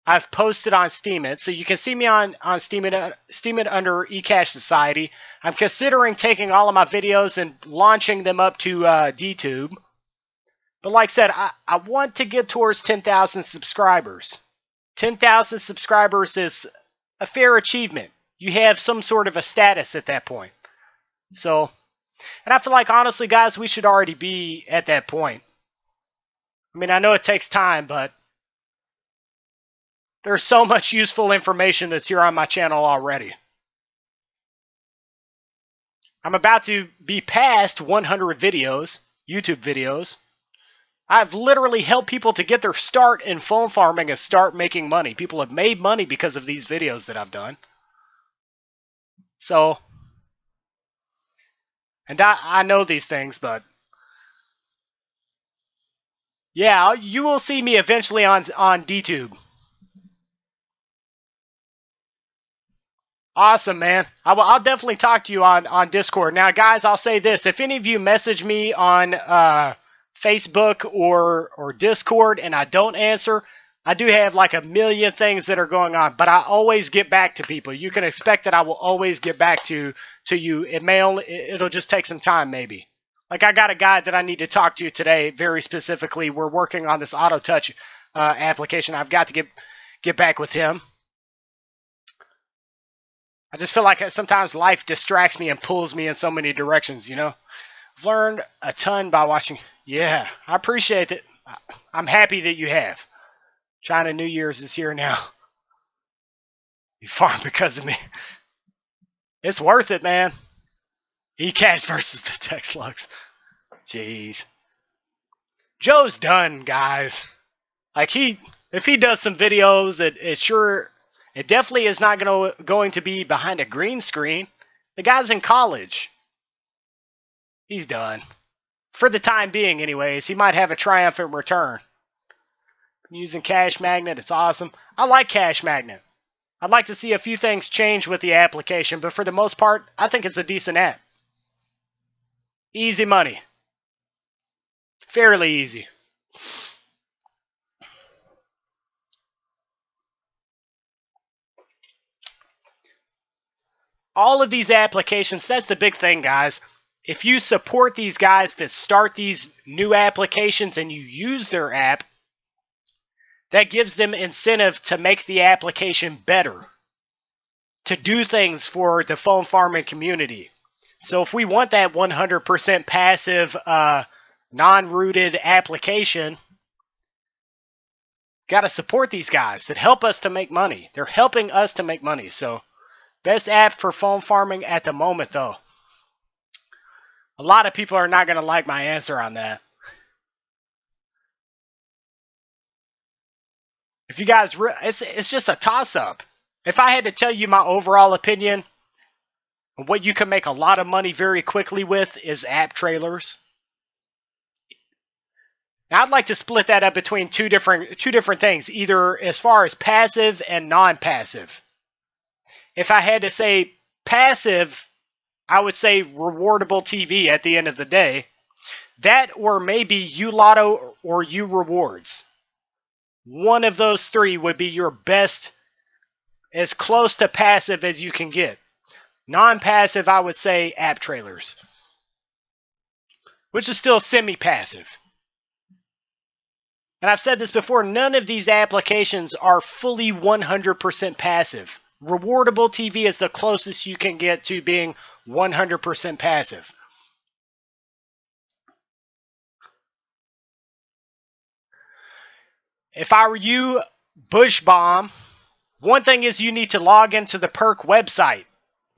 I've posted on Steemit, so you can see me on Steemit under eCash Society. I'm considering taking all of my videos and launching them up to DTube. But like I said, I want to get towards 10,000 subscribers. 10,000 subscribers is a fair achievement. You have some sort of a status at that point. So, and I feel like, honestly, guys, we should already be at that point. I mean, I know it takes time, but there's so much useful information that's here on my channel already. I'm about to be past 100 videos, YouTube videos. I've literally helped people to get their start in phone farming and start making money. People have made money because of these videos that I've done. So, and I know these things, but yeah, you will see me eventually on DTube. Awesome, man. I'll definitely talk to you on Discord. Now, guys, I'll say this. If any of you message me on Facebook or Discord and I don't answer, I do have like a million things that are going on, but I always get back to people. You can expect that I will always get back to you. It'll just take some time, maybe. Like, I got a guy that I need to talk to today very specifically. We're working on this auto touch application. I've got to get back with him. I just feel like sometimes life distracts me and pulls me in so many directions, you know. I've learned a ton by watching. Yeah, I appreciate it. I'm happy that you have. China New Year's is here now. You farm because of me. It's worth it, man. eCash versus the tech slugs. Jeez. Joe's done, guys. Like, if he does some videos, it definitely is not going to be behind a green screen. The guy's in college. He's done. For the time being, anyways. He might have a triumphant return. I'm using Cash Magnet. It's awesome. I like Cash Magnet. I'd like to see a few things change with the application, but for the most part, I think it's a decent app. Easy money. Fairly easy. All of these applications, that's the big thing, guys. If you support these guys that start these new applications and you use their app, that gives them incentive to make the application better, to do things for the phone farming community. So if we want that 100% passive, non-rooted application, got to support these guys that help us to make money. They're helping us to make money. So best app for phone farming at the moment, though. A lot of people are not going to like my answer on that. If you guys, it's just a toss-up. If I had to tell you my overall opinion, what you can make a lot of money very quickly with is app trailers. Now, I'd like to split that up between two different things, either as far as passive and non-passive. If I had to say passive, I would say rewardable TV at the end of the day. That or maybe U Lotto or U Rewards. One of those three would be your best, as close to passive as you can get. Non-passive, I would say app trailers, which is still semi-passive. And I've said this before, none of these applications are fully 100% passive. Rewardable TV is the closest you can get to being 100% passive. If I were you, Bush Bomb, one thing is you need to log into the perk website.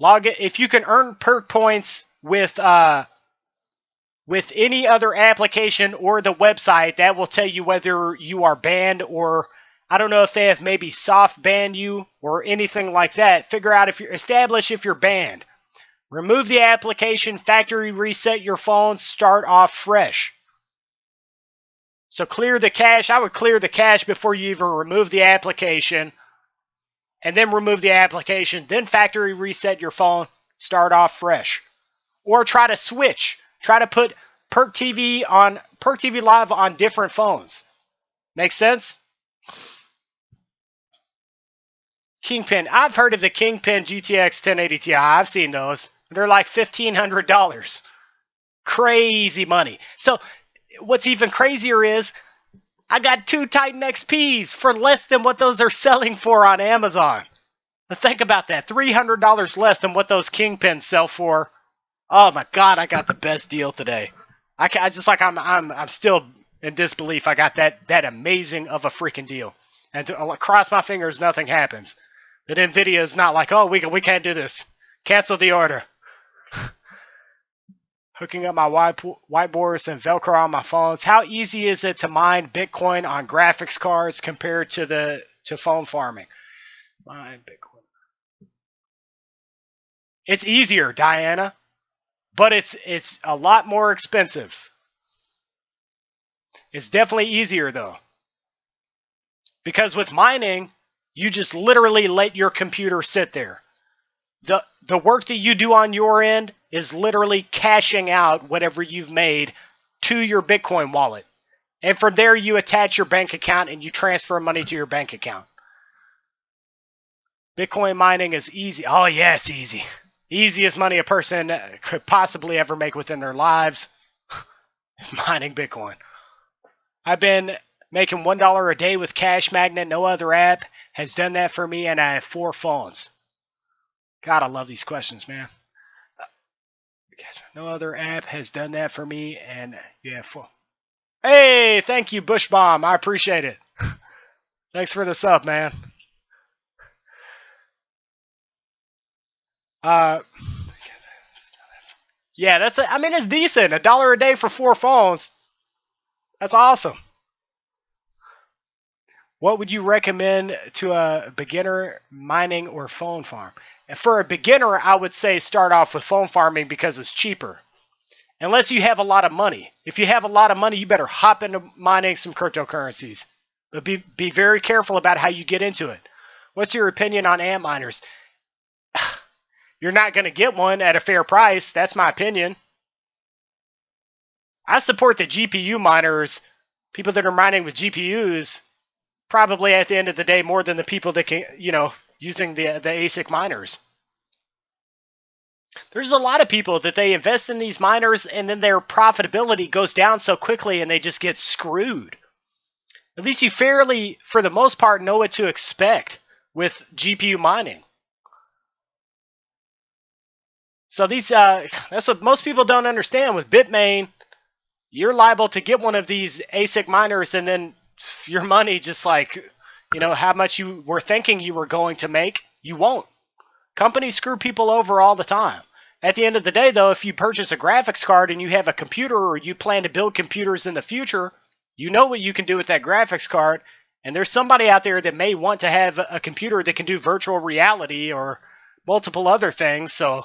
If you can earn perk points with any other application or the website, that will tell you whether you are banned, or I don't know if they have maybe soft banned you or anything like that. Figure out establish if you're banned. Remove the application, factory reset your phone, start off fresh. So clear the cache. I would clear the cache before you even remove the application, and then remove the application, then factory reset your phone, start off fresh. Or try to switch. Try to put Perk TV Live on different phones. Make sense? Kingpin. I've heard of the Kingpin GTX 1080 Ti. I've seen those. They're like $1,500. Crazy money. So what's even crazier is I got 2 Titan XPs for less than what those are selling for on Amazon. Now think about that. $300 less than what those Kingpins sell for. Oh my God, I got the best deal today. I'm still in disbelief. I got that amazing of a freaking deal. And to cross my fingers, nothing happens. But NVIDIA is not like, oh, we can't do this. Cancel the order. Hooking up my whiteboards and Velcro on my phones. How easy is it to mine Bitcoin on graphics cards compared to phone farming? Mine Bitcoin. It's easier, Diana, but it's a lot more expensive. It's definitely easier though, because with mining, you just literally let your computer sit there. The work that you do on your end is literally cashing out whatever you've made to your Bitcoin wallet. And from there, you attach your bank account and you transfer money to your bank account. Bitcoin mining is easy. Oh, yeah, it's easy. Easiest money a person could possibly ever make within their lives. Mining Bitcoin. I've been making $1 a day with Cash Magnet. No other app has done that for me, and I have 4 phones. God, I love these questions, man. No other app has done that for me, and yeah, 4. Hey, thank you, Bush Bomb. I appreciate it. Thanks for the sub, man. Yeah, it's decent. $1 a day for 4 phones. That's awesome. What would you recommend to a beginner mining or phone farm? And for a beginner, I would say start off with phone farming because it's cheaper. Unless you have a lot of money. If you have a lot of money, you better hop into mining some cryptocurrencies. But be very careful about how you get into it. What's your opinion on ant miners? You're not going to get one at a fair price. That's my opinion. I support the GPU miners, people that are mining with GPUs, probably at the end of the day more than the people that can, using the ASIC miners. There's a lot of people that they invest in these miners and then their profitability goes down so quickly and they just get screwed. At least you fairly, for the most part, know what to expect with GPU mining. So that's what most people don't understand with Bitmain. You're liable to get one of these ASIC miners, and then your money just like, how much you were thinking you were going to make, you won't. Companies screw people over all the time. At the end of the day, though, if you purchase a graphics card and you have a computer or you plan to build computers in the future, you know what you can do with that graphics card. And there's somebody out there that may want to have a computer that can do virtual reality or multiple other things. So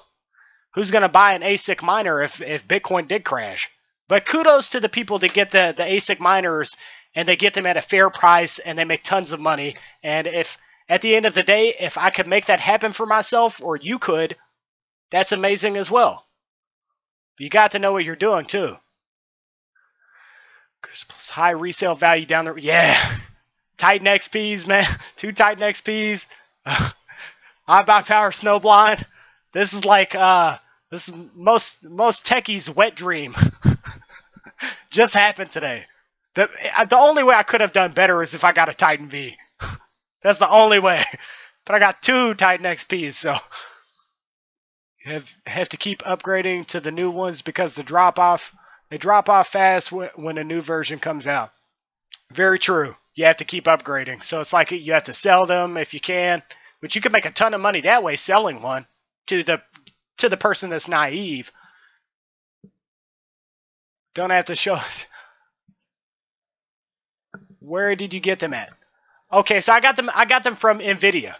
who's going to buy an ASIC miner if Bitcoin did crash? But kudos to the people that get the ASIC miners and they get them at a fair price and they make tons of money. And if at the end of the day, if I could make that happen for myself or you could, that's amazing as well. But you got to know what you're doing too. High resale value down there. Yeah. Titan XPs, man. 2 Titan XPs. IBUYPOWER Snowblind. This is like this is most techies' wet dream. Just happened today. The only way I could have done better is if I got a Titan V. That's the only way. But I got 2 Titan XPs, so have to keep upgrading to the new ones because they drop off fast when a new version comes out. Very true. You have to keep upgrading. So it's like you have to sell them if you can, but you can make a ton of money that way selling one to the person that's naive. Don't have to show it. Where did you get them at? Okay, so I got them from Nvidia.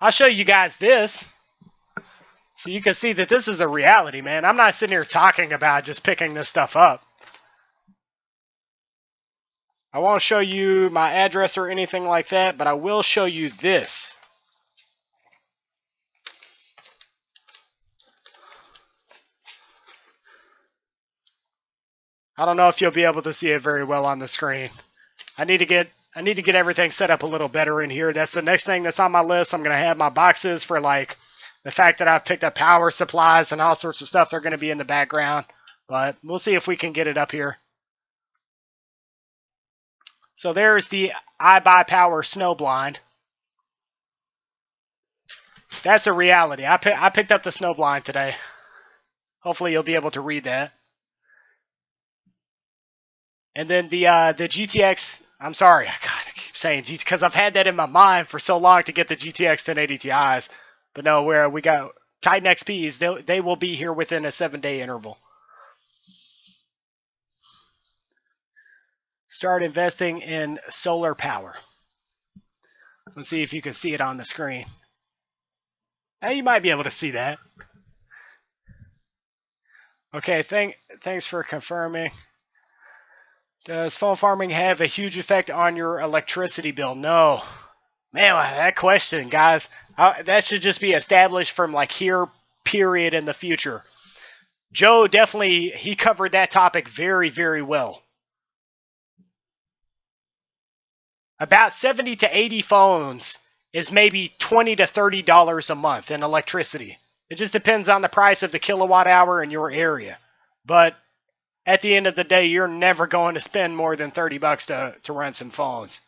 I'll show you guys this so you can see that this is a reality, man. I'm not sitting here talking about just picking this stuff up. I won't show you my address or anything like that, but I will show you this. I don't know if you'll be able to see it very well on the screen. I need to get everything set up a little better in here. That's the next thing that's on my list. I'm going to have my boxes for like the fact that I've picked up power supplies and all sorts of stuff. They're going to be in the background, but we'll see if we can get it up here. So there's the IBUYPOWER Snowblind. That's a reality. I picked up the Snowblind today. Hopefully you'll be able to read that. And then the GTX, I'm sorry, God, I keep saying GTX because I've had that in my mind for so long to get the GTX 1080 Ti's. But no, where we got Titan XPs, they will be here within a 7-day interval. Start investing in solar power. Let's see if you can see it on the screen. Hey, you might be able to see that. Okay, thanks for confirming. Does phone farming have a huge effect on your electricity bill? No. Man, that question, guys, that should just be established from like here, period, in the future. Joe definitely, he covered that topic very, very well. About 70 to 80 phones is maybe $20 to $30 a month in electricity. It just depends on the price of the kilowatt hour in your area. But at the end of the day, you're never going to spend more than $30 to rent some phones.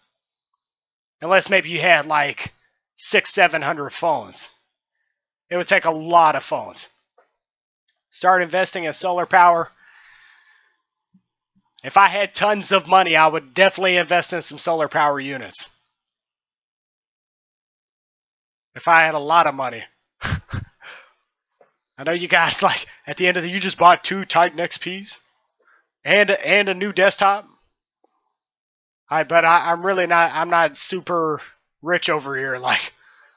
Unless maybe you had like 600-700 phones. It would take a lot of phones. Start investing in solar power. If I had tons of money, I would definitely invest in some solar power units. If I had a lot of money. I know you guys like, at the end of the, you just bought 2 Titan XPs and a new desktop. But I'm really not, I'm not super rich over here. Like,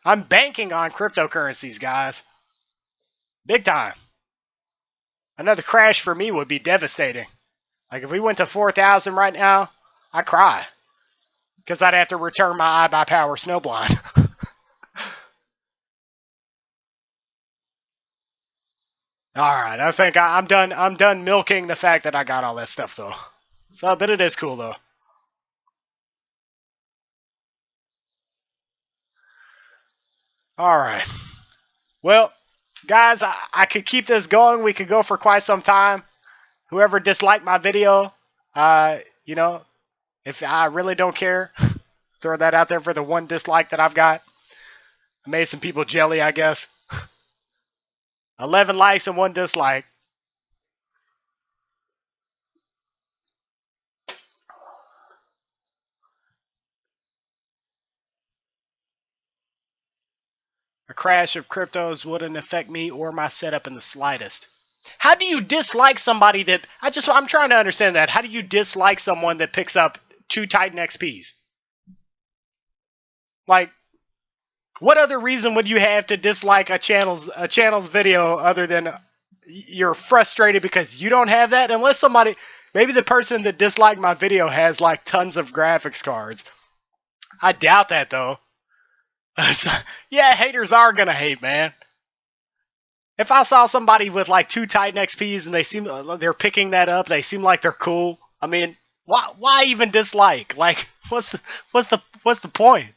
I'm banking on cryptocurrencies, guys. Big time. Another crash for me would be devastating. Like, if we went to 4,000 right now, I'd cry. Because I'd have to return my IBUYPOWER Snowblind. Alright, I think I'm done milking the fact that I got all that stuff, though. So, but it is cool, though. Alright. Well, guys, I could keep this going. We could go for quite some time. Whoever disliked my video, you know, if I really don't care. Throw that out there for the one dislike that I've got. I made some people jelly, I guess. 11 likes and 1 dislike. A crash of cryptos wouldn't affect me or my setup in the slightest. How do you dislike somebody that I'm trying to understand that. How do you dislike someone that picks up 2 Titan XPs? Like, what other reason would you have to dislike a channel's video other than you're frustrated because you don't have that? Unless somebody, maybe the person that disliked my video has like tons of graphics cards. I doubt that though. Yeah, haters are gonna hate, man. If I saw somebody with like 2 Titan XPs and they're picking that up, they seem like they're cool. I mean, why even dislike? Like, what's the point?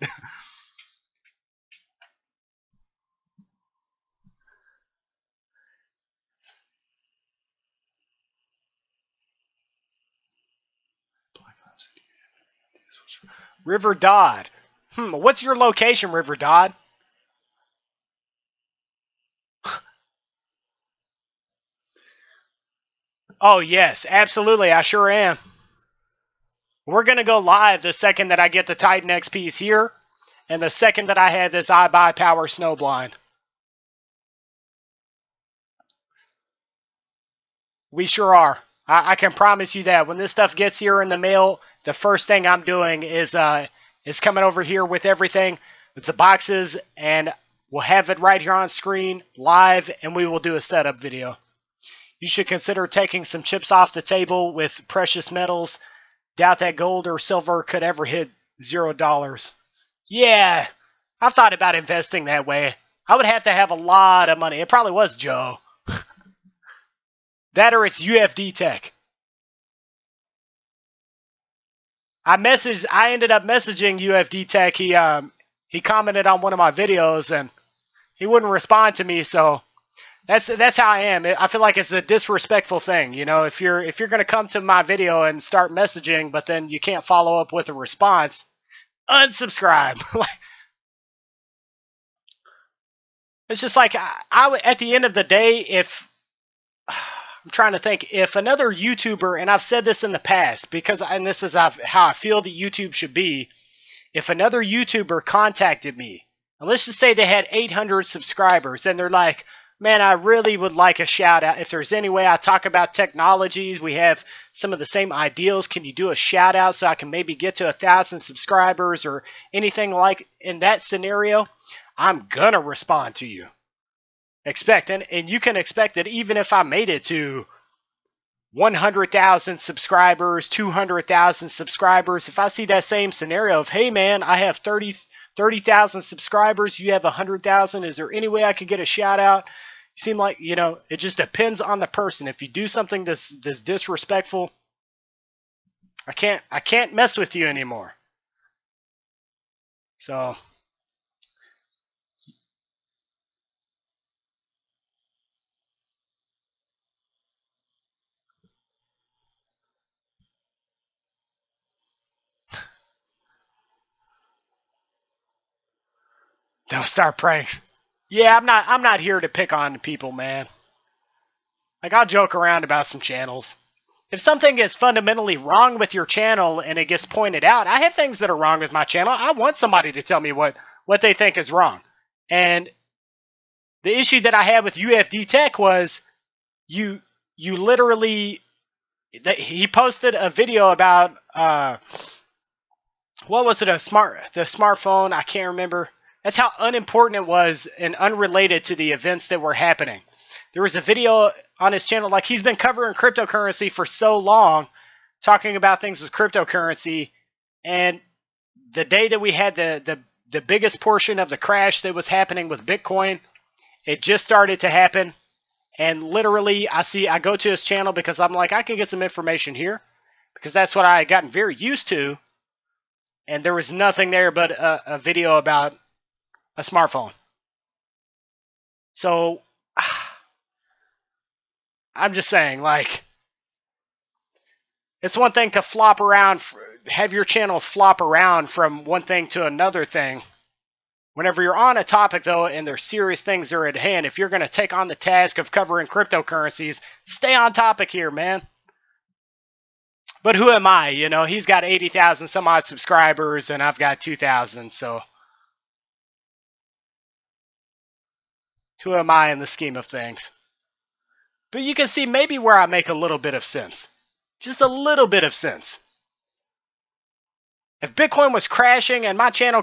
River Dodd. What's your location, River Dodd? Oh, yes, absolutely. I sure am. We're going to go live the second that I get the Titan XPs here and the second that I have this IBUYPOWER Snowblind. We sure are. I can promise you that. When this stuff gets here in the mail, the first thing I'm doing is coming over here with everything, with the boxes, and we'll have it right here on screen, live, and we will do a setup video. You should consider taking some chips off the table with precious metals. Doubt that gold or silver could ever hit $0. Yeah, I've thought about investing that way. I would have to have a lot of money. It probably was Joe. That or it's UFD tech. I ended up messaging UFD tech. He commented on one of my videos and he wouldn't respond to me, so that's how I am. I feel like it's a disrespectful thing, you know. If you're gonna come to my video and start messaging, but then you can't follow up with a response, unsubscribe. It's just like I at the end of the day, if I'm trying to think, if another YouTuber, and I've said this in the past, and this is how I feel that YouTube should be, if another YouTuber contacted me, and let's just say they had 800 subscribers, and they're like, man, I really would like a shout out. If there's any way I talk about technologies, we have some of the same ideals, can you do a shout out so I can maybe get to 1,000 subscribers or anything like in that scenario? I'm gonna respond to you. And you can expect that even if I made it to 100,000 subscribers, 200,000 subscribers, if I see that same scenario of, hey man, I have 30,000 subscribers, you have 100,000, is there any way I could get a shout out? You seem like, you know, it just depends on the person. If you do something that's disrespectful, I can't mess with you anymore. So don't start pranks. Yeah, I'm not here to pick on people, man. Like, I'll joke around about some channels. If something is fundamentally wrong with your channel and it gets pointed out, I have things that are wrong with my channel. I want somebody to tell me what they think is wrong. And the issue that I had with UFD Tech was you literally, he posted a video about what was it, the smartphone, I can't remember. That's how unimportant it was and unrelated to the events that were happening. There was a video on his channel, like, he's been covering cryptocurrency for so long, talking about things with cryptocurrency, and the day that we had the biggest portion of the crash that was happening with Bitcoin, it just started to happen. And literally, I go to his channel because I'm like, I can get some information here, because that's what I had gotten very used to. And there was nothing there but a video about a smartphone. So I'm just saying, like, it's one thing to flop around have your channel flop around from one thing to another thing. Whenever you're on a topic, though, and there's serious things that are at hand, if you're going to take on the task of covering cryptocurrencies, stay on topic here, man. But who am I? You know, he's got 80,000 some odd subscribers, and I've got 2,000, so who am I in the scheme of things? But you can see maybe where I make a little bit of sense. Just a little bit of sense. If Bitcoin was crashing and my channel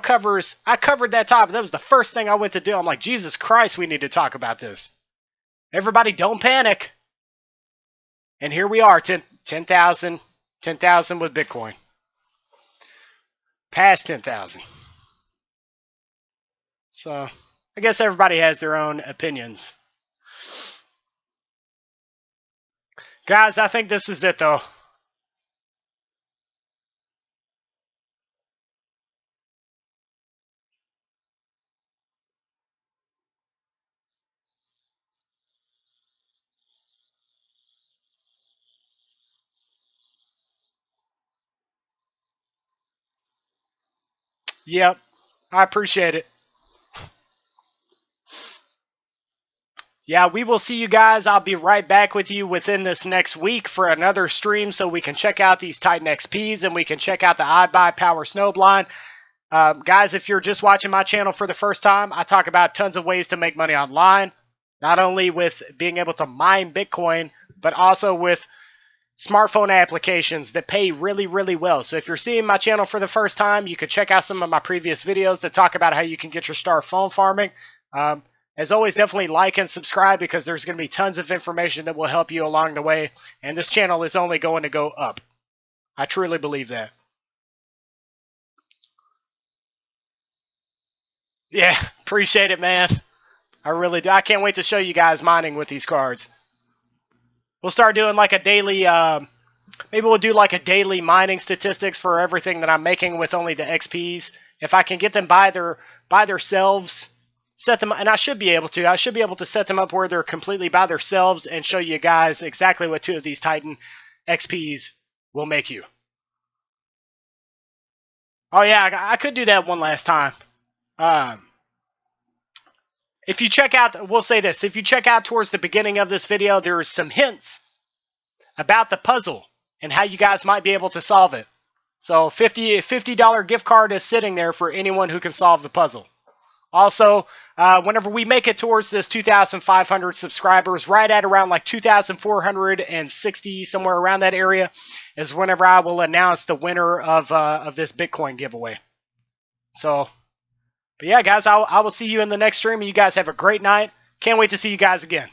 I covered that topic, that was the first thing I went to do. I'm like, Jesus Christ, we need to talk about this. Everybody don't panic. And here we are, 10,000 with Bitcoin. Past 10,000. So, I guess everybody has their own opinions. Guys, I think this is it, though. Yep, I appreciate it. Yeah, we will see you guys. I'll be right back with you within this next week for another stream so we can check out these Titan XPs and we can check out the IBUYPOWER SNOWBLIND. Guys, if you're just watching my channel for the first time, I talk about tons of ways to make money online, not only with being able to mine Bitcoin, but also with smartphone applications that pay really, really well. So if you're seeing my channel for the first time, you could check out some of my previous videos that talk about how you can get your start phone farming. As always, definitely like and subscribe because there's going to be tons of information that will help you along the way. And this channel is only going to go up. I truly believe that. Yeah, appreciate it, man. I really do. I can't wait to show you guys mining with these cards. We'll start doing like a daily, maybe we'll do like a daily mining statistics for everything that I'm making with only the XPs. If I can get them by themselves, set them, and I should be able to set them up where they're completely by themselves and show you guys exactly what 2 of these Titan XPs will make you. Oh yeah, I could do that one last time. If you check out, we'll say this, if you check out towards the beginning of this video, there's some hints about the puzzle and how you guys might be able to solve it. So $50 gift card is sitting there for anyone who can solve the puzzle. Also, whenever we make it towards this 2,500 subscribers, right at around like 2,460, somewhere around that area, is whenever I will announce the winner of this Bitcoin giveaway. So, but yeah, guys, I will see you in the next stream. You guys have a great night. Can't wait to see you guys again.